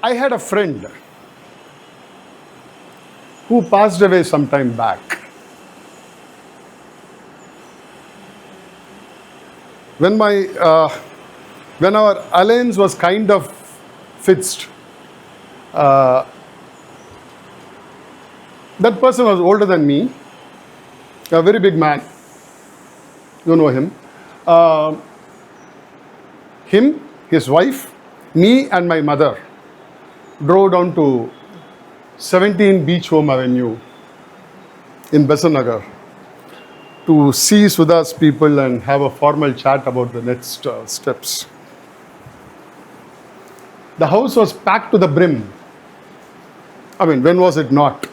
I had a friend who passed away some time back. When our alliance was kind of fixed, that person was older than me, a very big man. You know him. Him, his wife, me and my mother drove down to 17 Beach Home Avenue in Besant to see Sudha's people and have a formal chat about the next steps. The house was packed to the brim. I mean, when was it not?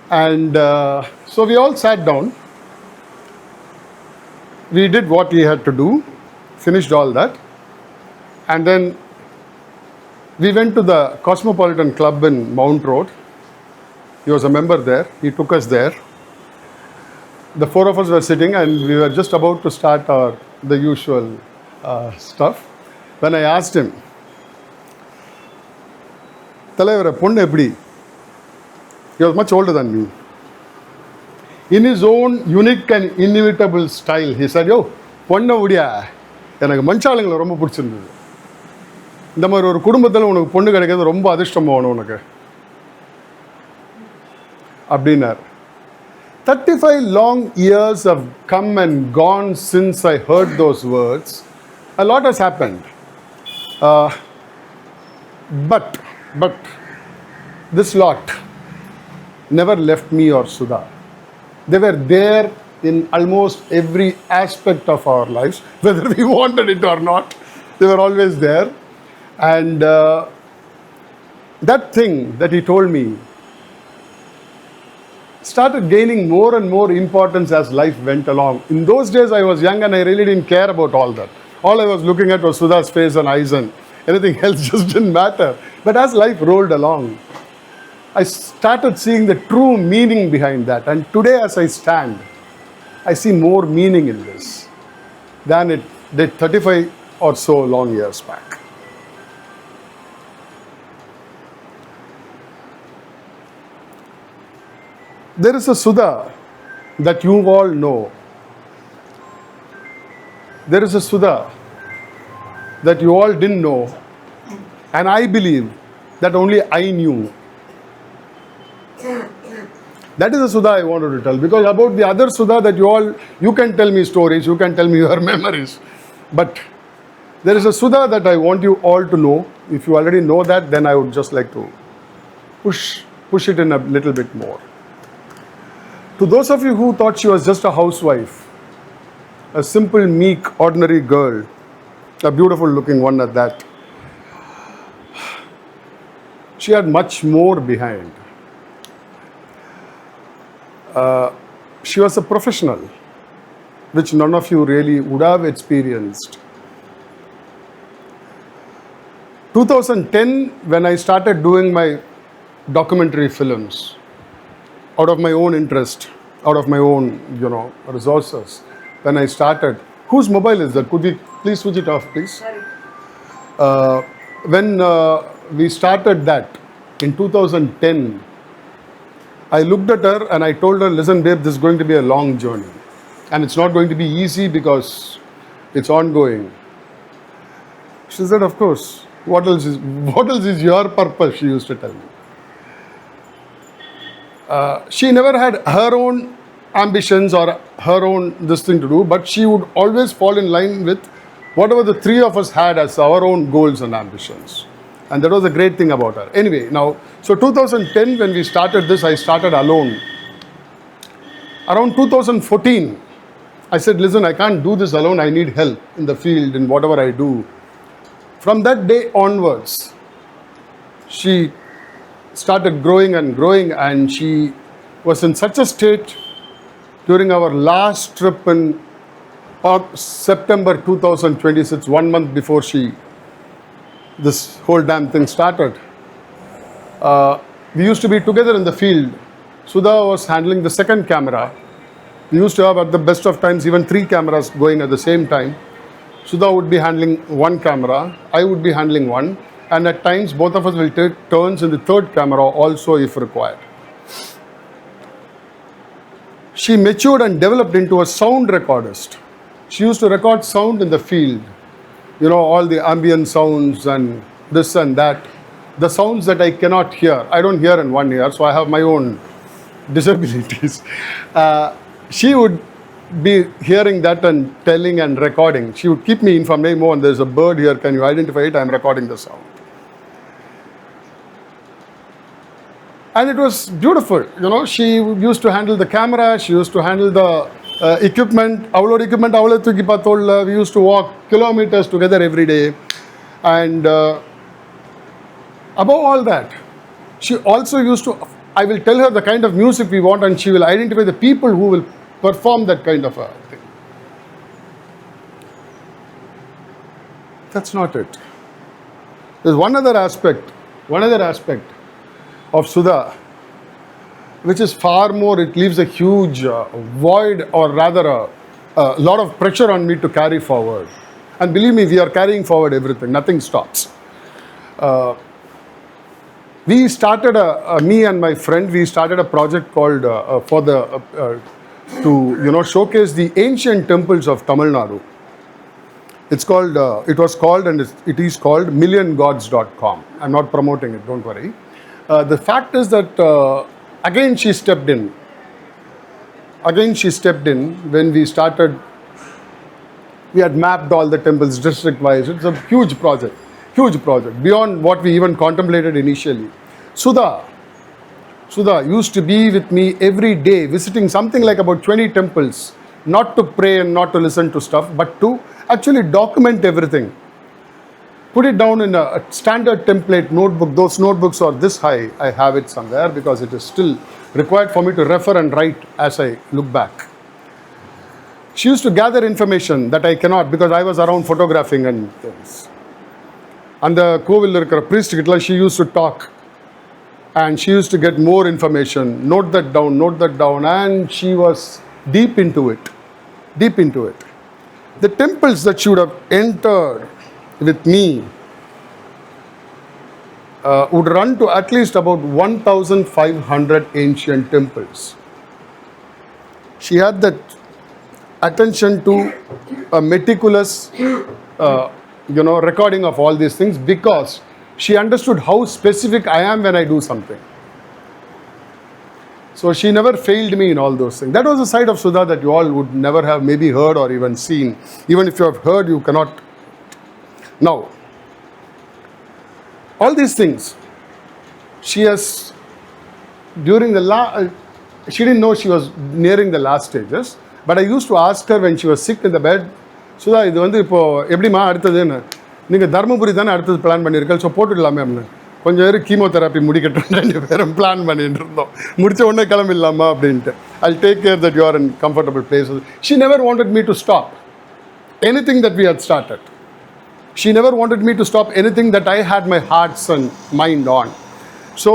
And so we all sat down. We did what we had to do, finished all that, and then we went to the Cosmopolitan Club in Mount Road. He was a member there. He took us there. The four of us were sitting and we were just about to start the usual stuff. When I asked him, Talayavara, ponnu eppadi? He was much older than me. In his own unique and inimitable style, he said, yo, ponnu udiya, எனக்கு மனுஷாளுங்களை ரொம்ப பிடிச்சிருந்தது. இந்த மாதிரி ஒரு குடும்பத்தில் உனக்கு பொண்ணு கிடைக்கிறது ரொம்ப அதிர்ஷ்டம் போகணும் உனக்கு அப்படின்னார். 35 long years have come and gone since I heard those words. A lot has happened. But this lot never left me or Sudha. They were there in almost every aspect of our lives, whether we wanted it or not. They were always there. And that thing that he told me started gaining more and more importance as life went along. In those days I was young and I really didn't care about all that. All I was looking at was Sudha's face and eyes, and anything else just didn't matter. But as life rolled along, I started seeing the true meaning behind that. And today as I stand, I see more meaning in this than it did 35 or so long years back. There is a Sudha that you all know. There is a Sudha that you all didn't know, and I believe that only I knew. That is the Sudha I wanted to tell, because about the other Sudha that you can tell me stories, you can tell me your memories, but there is a Sudha that I want you all to know. If you already know that, then I would just like to push it in a little bit more. To those of you who thought she was just a housewife, a simple, meek, ordinary girl, a beautiful looking one at that, she had much more behind. She was a professional, which none of you really would have experienced. 2010, when I started doing my documentary films, out of my own interest, out of my own, resources, when I started. Whose mobile is that? Could we please switch it off, please? Sorry. When we started that in 2010, I looked at her and I told her, listen babe, this is going to be a long journey. And it's not going to be easy because it's ongoing. She said, of course. What else is your purpose? She used to tell me. She never had her own ambitions or her own this thing to do, but she would always fall in line with whatever the three of us had as our own goals and ambitions. And that was a great thing about her. Anyway, now, so 2010 when we started this, I started alone. Around 2014, I said, listen, I can't do this alone. I need help in the field, in whatever I do. From that day onwards, she started growing, and she was in such a state during our last trip in September 2026, 1 month before this whole damn thing started. We used to be together in the field. Sudha was handling the second camera. We used to have at the best of times even 3 cameras going at the same time. Sudha would be handling one camera, I would be handling one, And at times, both of us will take turns in the third camera also if required. She matured and developed into a sound recordist. She used to record sound in the field. All the ambient sounds and this and that. The sounds that I cannot hear. I don't hear in one ear, so I have my own disabilities. She would be hearing that and telling and recording. She would keep me informed. Hey, Mohan, there's a bird here. Can you identify it? I'm recording the sound. And it was beautiful. She used to handle the camera. She used to handle the equipment. We used to walk kilometers together every day. And above all that, she also used to, I will tell her the kind of music we want and she will identify the people who will perform that kind of a thing. That's not it. There's one other aspect of Sudha, which is far more, it leaves a huge void, or rather a lot of pressure on me to carry forward. And believe me, we are carrying forward everything. Nothing stops. We started, me and my friend, we started a project called to showcase the ancient temples of Tamil Nadu. It was called and it is called milliongods.com. I'm not promoting it, don't worry. The fact is that again she stepped in when we started. We had mapped all the temples district wise. It's a huge project beyond what we even contemplated initially. Sudha used to be with me every day, visiting something like about 20 temples, not to pray and not to listen to stuff, but to actually document everything. Put it down in a standard template notebook. Those notebooks are this high. I have it somewhere because it is still required for me to refer and write as I look back. She used to gather information that I cannot because I was around photographing and things. And the Kovil priest, she used to talk. And she used to get more information, note that down, and she was deep into it. The temples that she would have entered with me would run to at least about 1,500 ancient temples. She had that attention to a meticulous, recording of all these things because she understood how specific I am when I do something. So she never failed me in all those things. That was a side of Sudha that you all would never have maybe heard or even seen. Even if you have heard, you cannot. Now, all these things, she has, during the she didn't know she was nearing the last stages, but I used to ask her when she was sick in the bed, Sudha, இது வந்து இப்போ எப்படிமா அடுத்ததுன்னு நீங்கள் தர்மபுரி தானே அடுத்தது plan பண்ணியிருக்கேன் so போட்டுடலாமே அப்படின்னு கொஞ்சம் பேர் கீமோதெராப்பி முடிக்கட்டும் 2 பேரும் பிளான் பண்ணிட்டு இருந்தோம் முடிச்ச உடனே கிளம்பிடலாமா அப்படின்ட்டு I'll take care that you are in comfortable places. She never wanted me to stop anything that we had started. She never wanted me to stop anything that I had my hearts and mind on. So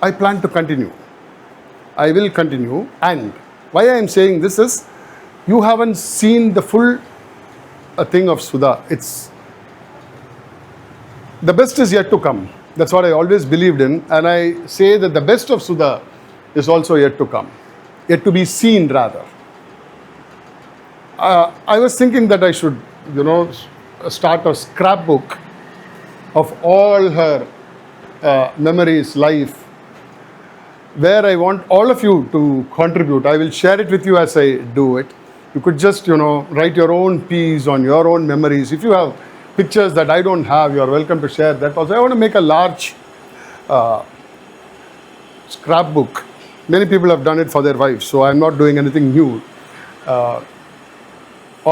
I plan to continue. I will continue. And why I am saying this is, you haven't seen the full thing of Sudha. It's the best is yet to come. That's what I always believed in. And I say that the best of Sudha is also yet to come. Yet to be seen, rather. I was thinking that I should, start a scrapbook of all her memories, life, where I want all of you to contribute. I will share it with you as I do it. You could just, write your own piece on your own memories. If you have pictures that I don't have, you are welcome to share that also. I want to make a large scrapbook. Many people have done it for their wives, so I'm not doing anything new.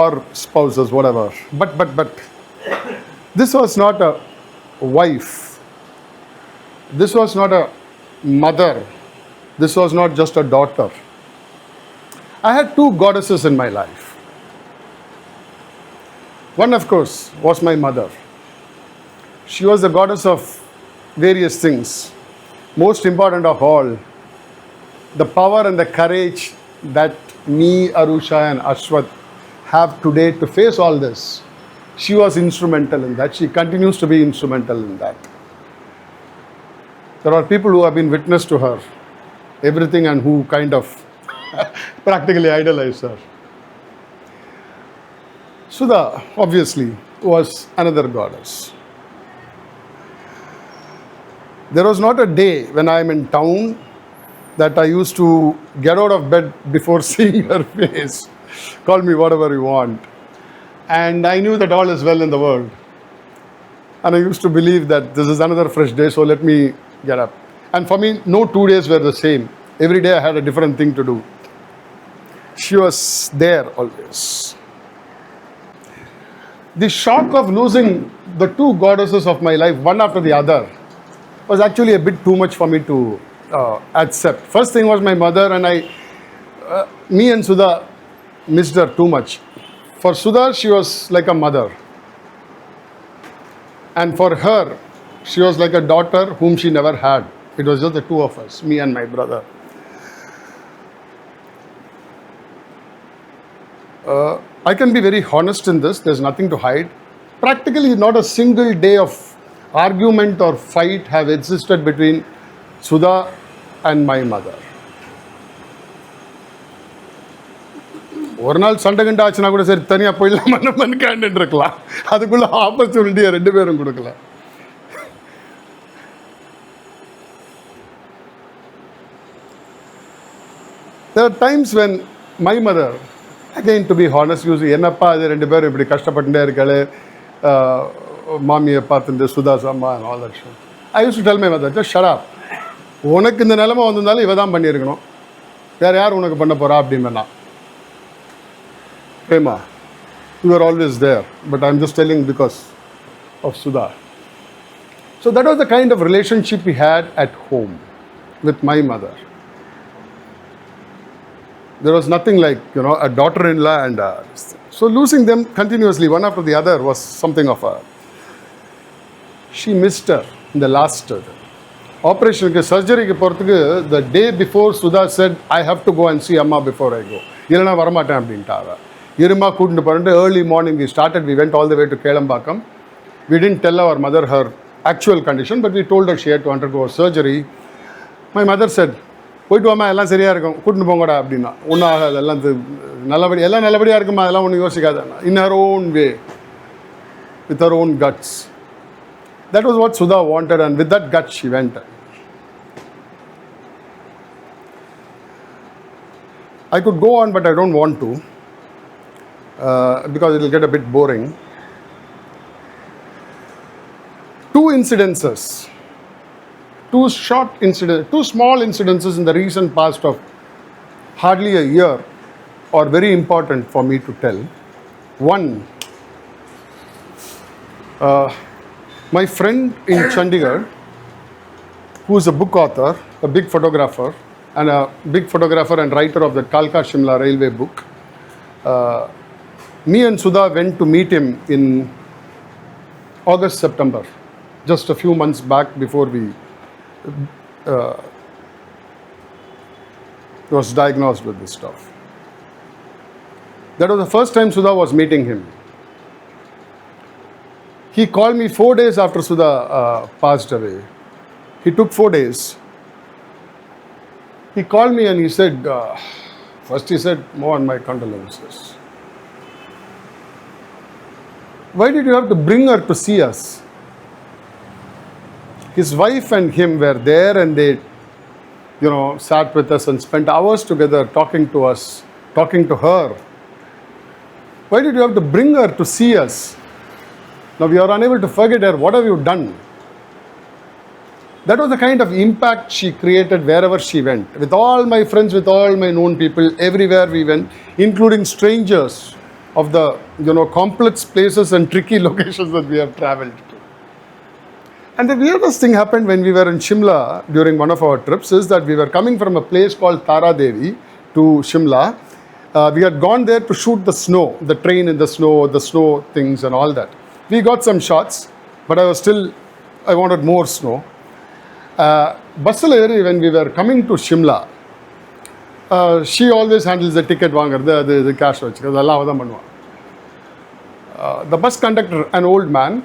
Or spouses, whatever. But this was not a wife. This was not a mother. This was not just a daughter. I had 2 goddesses in my life. One, of course, was my mother. She was the goddess of various things. Most important of all, the power and the courage that me, Arusha and Ashwath have today to face all this She was instrumental in that. She continues to be instrumental in that. There are people who have been witness to her, everything, and who kind of practically idolize her. Sudha, obviously, was another goddess. There was not a day when I am in town that I used to get out of bed before seeing her face. Call me whatever you want. And I knew that all is well in the world. And I used to believe that this is another fresh day, so let me get up. And for me, no 2 days were the same. Every day I had a different thing to do. She was there always. The shock of losing the two goddesses of my life, one after the other, was actually a bit too much for me to accept. First thing was my mother, and me and Sudha missed her too much. For Sudha, she was like a mother. And for her, she was like a daughter whom she never had. It was just the two of us, me and my brother. I can be very honest in this. There's nothing to hide. Practically not a single day of argument or fight have existed between Sudha and my mother. ஒரு நாள் சண்டை கண்டு ஆச்சுன்னா கூட சரி தனியாக போயிடலாம் நம்ம கேண்டு இருக்கலாம். அதுக்குள்ள ஆப்பர்ச்சுனிட்டியை ரெண்டு பேரும் கொடுக்கல. There are times when my mother, again to be honest, usually என்னப்பா அது ரெண்டு பேரும் இப்படி கஷ்டப்பட்டுட்டே இருக்காளே மாமியை பார்த்துட்டு சுதாஸ் அம்மா and all that shit. I used to tell my mother, just shut up. உனக்கு இந்த நிலைமை வந்திருந்தாலும் இவ தான் பண்ணியிருக்கணும், வேறு யார் உனக்கு பண்ண போகிறா அப்படின்னு. Prema, you were always there, but I'm just telling because of Sudha. So that was the kind of relationship we had at home with my mother. There was nothing like, a daughter-in-law and so losing them continuously, one after the other, was something of a... She missed her in the last operation, surgery. The day before, Sudha said, I have to go and see Amma before I go. Ilana varamata abdintaava. Iruma couldn't parante. Early morning we started. We went all the way to Kelambakam. We didn't tell our mother her actual condition, but we told her she had to undergo surgery. My mother said, போயிட்டு வாமா எல்லாம் சரியாக இருக்கும், கூட்டின்னு போங்கடா அப்படின்னா. ஒன்றும் ஆகாது, எல்லாம் நல்லபடியாக இருக்குமா, அதெல்லாம் ஒன்றும் யோசிக்காத. In her own way, with her own guts. That was what Sudha wanted, and with that gut she went. I could go on, but I don't want to, because it will get a bit boring. Two small incidences in the recent past of hardly a year are very important for me to tell. One, my friend in Chandigarh, who is a book author, a big photographer, and writer of the Kalka-Shimla railway book, me and Sudha went to meet him in August, September, just a few months back before he was diagnosed with this stuff. That was the first time Sudha was meeting him. He called me 4 days after Sudha passed away. He took 4 days. He called me and he said, first he said, Mohan, my condolences. Why did you have to bring her to see us? His wife and him were there, and they, sat with us and spent hours together talking to us, talking to her. Why did you have to bring her to see us? Now we are unable to forget her. What have you done? That was the kind of impact she created wherever she went. With all my friends, with all my known people, everywhere we went, including strangers of the, complex places and tricky locations that we have traveled to. And the weirdest thing happened when we were in Shimla during one of our trips is that we were coming from a place called Tara Devi to Shimla. We had gone there to shoot the snow, the train in the snow things and all that. We got some shots, but I wanted more snow. Bassaleri, when we were coming to Shimla, she always handles the ticket, the cash, because Allah. the bus conductor, an old man,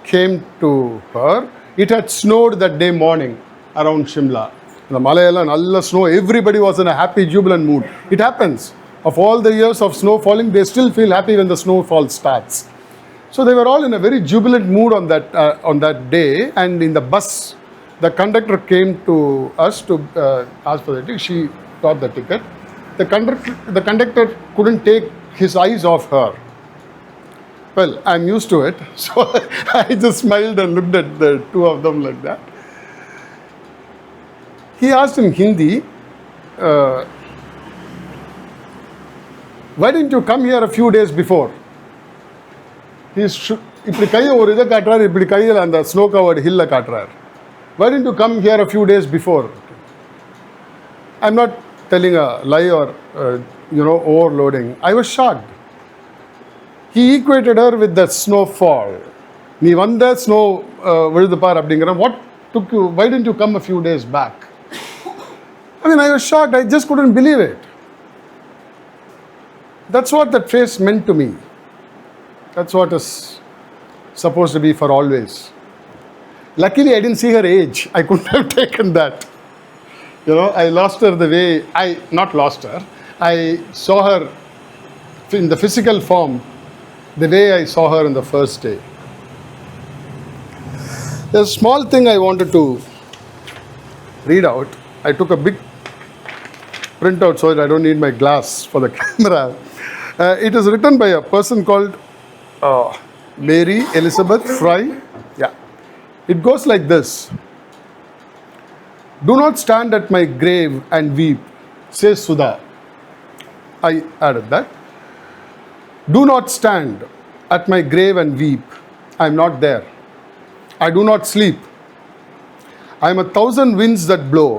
came to her. It had snowed that day morning around Shimla. The Malayala and Allah snow, everybody was in a happy, jubilant mood. It happens. Of all the years of snow falling, they still feel happy when the snowfall starts. So they were all in a very jubilant mood on that day. And in the bus, the conductor came to us to ask for the ticket. She got the ticket. The conductor couldn't take his eyes off her. Well, I'm used to it, so I just smiled and looked at the two of them like that. He asked in Hindi, why didn't you come here a few days before? இப்படி கையை ஒரு இதை காட்டுறாரு, இப்படி கையில் அந்த snow covered ஹில்லை காட்டுறாரு. Why didn't you come here a few days before? I'm not telling a lie or overloading. I was shocked. He equated her with the snowfall. நீ வந்த ஸ்னோ விழுது பார் அப்படிங்கிற. What took you? Why didn't you come a few days back? I mean, I was shocked. I just couldn't believe it. That's what that face meant to me. That's what is supposed to be for always. Luckily, I didn't see her age. I couldn't have taken that. I lost her the way, not lost her, I saw her in the physical form, the way I saw her in the first day. There's a small thing I wanted to read out. I took a big printout so that I don't need my glass for the camera. It is written by a person called Mary Elizabeth Fry. Yeah. It goes like this. Do not stand at my grave and weep, says Sudha. I added that. Do not stand at my grave and weep. I am not there. I do not sleep. I am 1,000 winds that blow.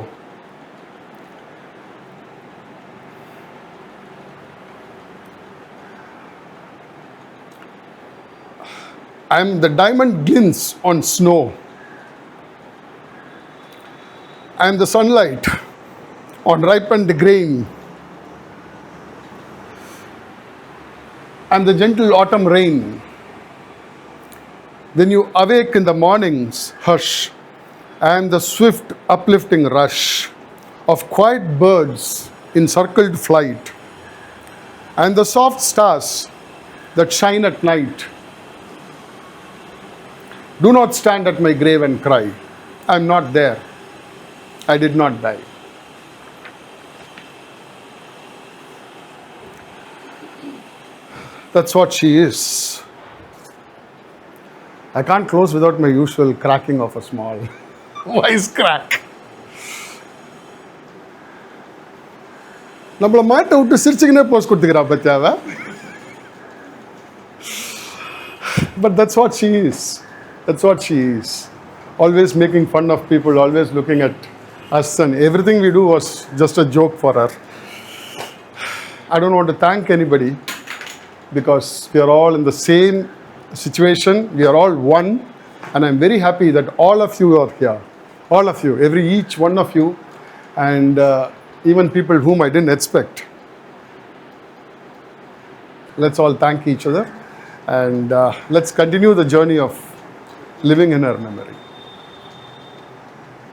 I am the diamond glints on snow. I am the sunlight on ripened grain. I am the gentle autumn rain. When you awake in the morning's hush, I am the swift uplifting rush of quiet birds in circled flight. I am the soft stars that shine at night. Do not stand at my grave and cry. I am not there. I did not die. That's what she is. I can't close without my usual cracking of a small voice crack. நம்மள மாட்ட விட்டு சிரிச்சுக்கினே Bose கொடுத்துக்கிறா பத்தியாவ. But that's what she is. That's what she is. Always making fun of people, always looking at us, and everything we do was just a joke for her. I don't want to thank anybody because we are all in the same situation. We are all one, and I'm very happy that all of you are here. All of you, each one of you, and even people whom I didn't expect. Let's all thank each other, and let's continue the journey of living in her memory.